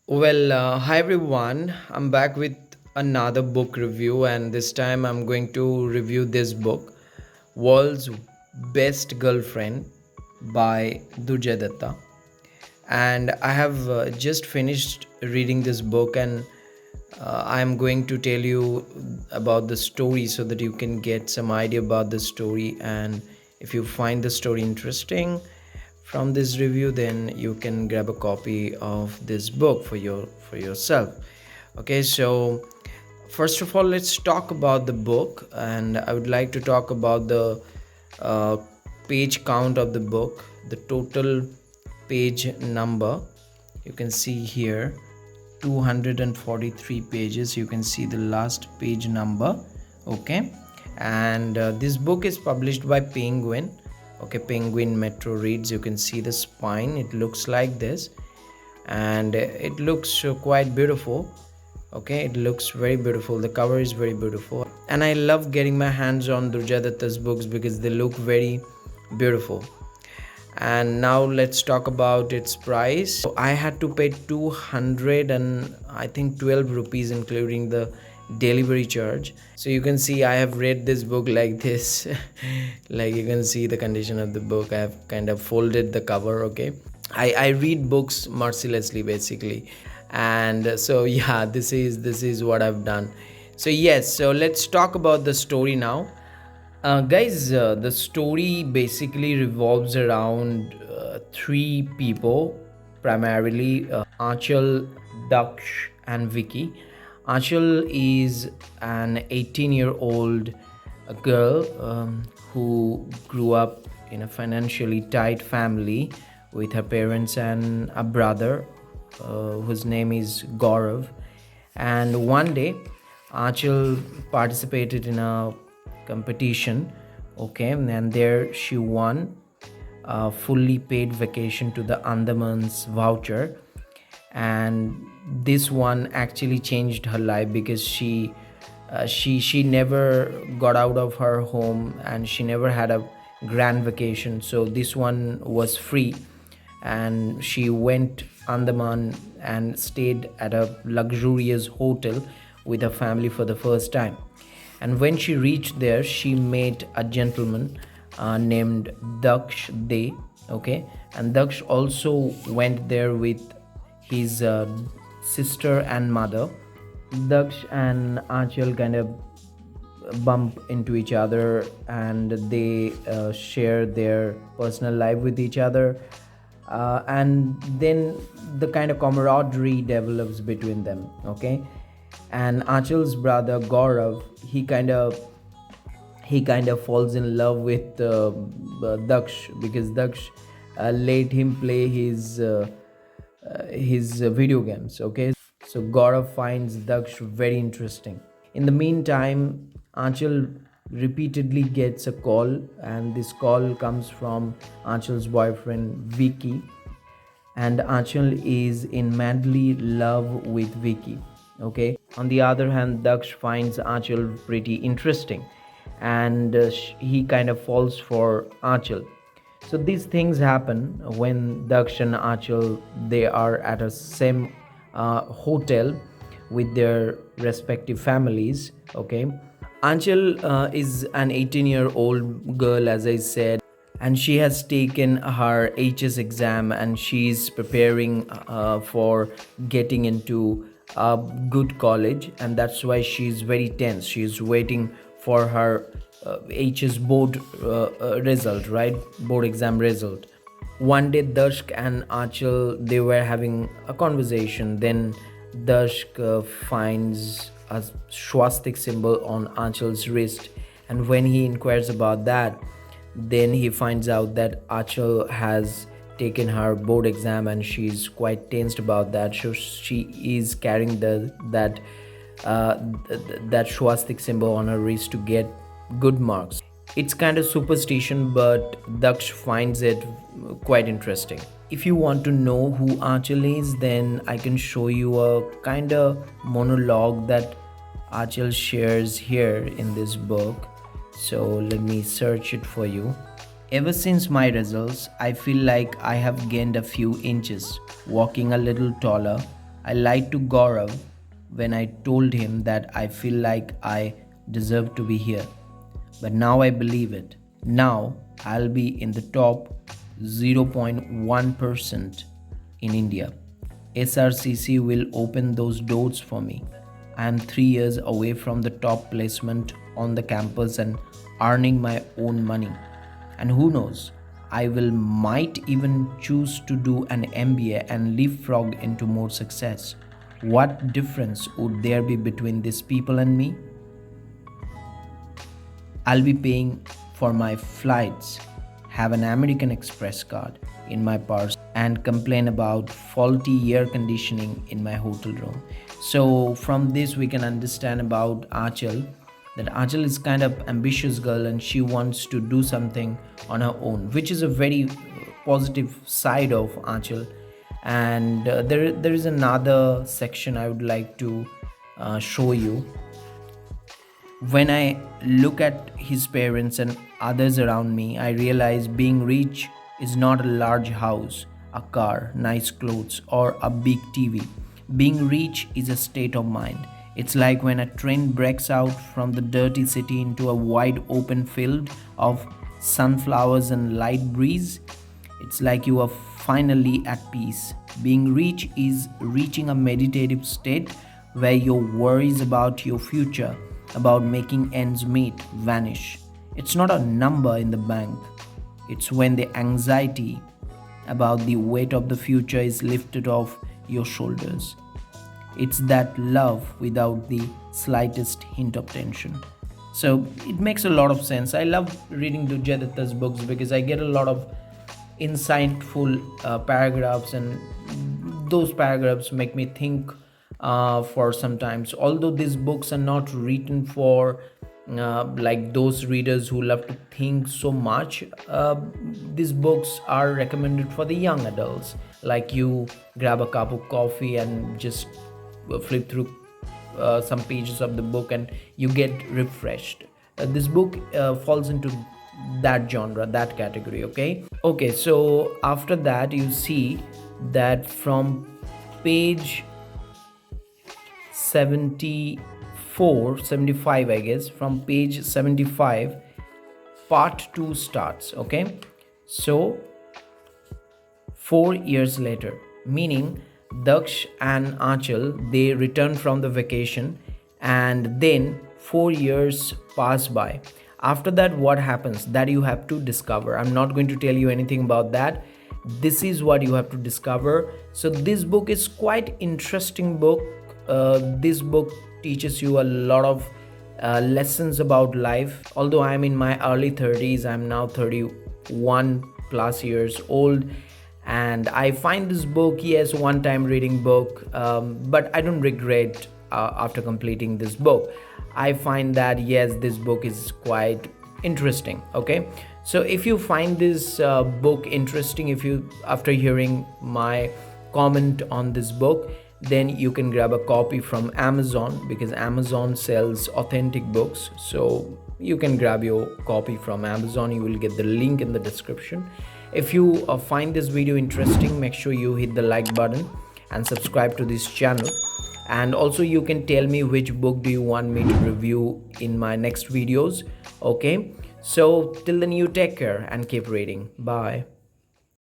Hi everyone. I'm back with another book review, and this time I'm going to review this book, World's Best Girlfriend by Durjoy Datta. And I have just finished reading this book, and I'm going to tell you about the story so that you can get some idea about the story. And if you find the story interesting from this review, then you can grab a copy of this book for yourself. Okay, so first of all, let's talk about the book, and I would like to talk about the uh, page count of the book, the total page number. You can see here 243 pages. You can see the last page number. Okay, and this book is published by Penguin. Okay, Penguin Metro Reads. You can see the spine, it looks like this, and it looks quite beautiful. Okay, it looks very beautiful, the cover is very beautiful, and I love getting my hands on Durjoy Datta's books because they look very beautiful. And now let's talk about its price. So I had to pay 200 and I think 12 rupees including the delivery charge. So you can see I have read this book like this. Like you can see the condition of the book, I have kind of folded the cover. Okay, I read books mercilessly basically, and so yeah, this is what I've done. So yes, so let's talk about the story now. Guys, the story basically revolves around three people, primarily Achal, Daksh, and Vicky. Achal is an 18-year-old girl who grew up in a financially tight family with her parents and a brother whose name is Gaurav. And one day, Achal participated in a competition. Okay, and there she won a fully paid vacation to the Andamans voucher, and this one actually changed her life because she never got out of her home and she never had a grand vacation, so this one was free, and she went Andaman and stayed at a luxurious hotel with her family for the first time. And when she reached there, she met a gentleman named Daksh De. Okay, and Daksh also went there with his sister and mother. Daksh and Achal kind of bump into each other, and they share their personal life with each other, and then the kind of camaraderie develops between them. Okay, and Achal's brother Gaurav, he kind of falls in love with Daksh because Daksh let him play his video games. Okay, so Gaurav finds Daksh very interesting. In the meantime, Anchal repeatedly gets a call, and this call comes from Anchal's boyfriend Vicky, and Anchal is in madly love with Vicky. Okay. On the other hand, Daksh finds Anchal pretty interesting, and he kind of falls for Anchal. So these things happen when Daksh and Achal, they are at a same hotel with their respective families. Okay, Anchal is an 18-year-old girl, as I said, and she has taken her HS exam and she's preparing for getting into a good college, and that's why she's very tense. She's waiting for her HS board result, right? Board exam result. One day, Darshk and Achal, they were having a conversation. Then Darshk finds a swastik symbol on Achal's wrist, and when he inquires about that, then he finds out that Achal has taken her board exam and she's quite tensed about that. So she is carrying that swastik symbol on her wrist to get good marks. It's kind of superstition, but Daksh finds it quite interesting. If you want to know who Achal is, then I can show you a kind of monologue that Achal shares here in this book. So let me search it for you. Ever since my results, I feel like I have gained a few inches, walking a little taller, I lied to Gaurav when I told him that I feel like I deserve to be here. But now I believe it. Now I'll be in the top 0.1% in India. SRCC will open those doors for me. I am 3 years away from the top placement on the campus and earning my own money. And who knows, I will might even choose to do an MBA and leapfrog into more success. What difference would there be between these people and me? I'll be paying for my flights, have an American Express card in my purse, and complain about faulty air conditioning in my hotel room. So from this we can understand about Achal, that Achal is kind of ambitious girl and she wants to do something on her own, which is a very positive side of Achal. And there is another section I would like to show you. When I look at his parents and others around me, I realize being rich is not a large house, a car, nice clothes, or a big TV. Being rich is a state of mind. It's like when a train breaks out from the dirty city into a wide open field of sunflowers and light breeze. It's like you are finally at peace. Being rich is reaching a meditative state where your worries about your future, about making ends meet, vanish. It's not a number in the bank. It's when the anxiety about the weight of the future is lifted off your shoulders. It's that love without the slightest hint of tension. So it makes a lot of sense. I love reading Durjoy Datta's books because I get a lot of insightful paragraphs, and those paragraphs make me think for sometimes. Although these books are not written for like those readers who love to think so much, these books are recommended for the young adults. Like you grab a cup of coffee and just flip through some pages of the book and you get refreshed. This book falls into that genre, that category. Okay, so after that you see that from page 75, I guess, from page 75 part 2 starts. Okay, so 4 years later, meaning Daksh and Achal, they return from the vacation, and then 4 years pass by. After that, what happens, that you have to discover. I'm not going to tell you anything about that. This is what you have to discover. So this book is quite interesting book. This book teaches you a lot of lessons about life. Although I'm in my early 30s, I'm now 31 plus years old, and I find this book, yes, one time reading book, but I don't regret after completing this book. I find that yes, this book is quite interesting. Okay, so if you find this book interesting, if you, after hearing my comment on this book, then you can grab a copy from Amazon, because Amazon sells authentic books. So you can grab your copy from Amazon. You will get the link in the description. If you find this video interesting, make sure you hit the like button and subscribe to this channel. And also you can tell me which book do you want me to review in my next videos. Okay, so till then, you take care and keep reading. Bye.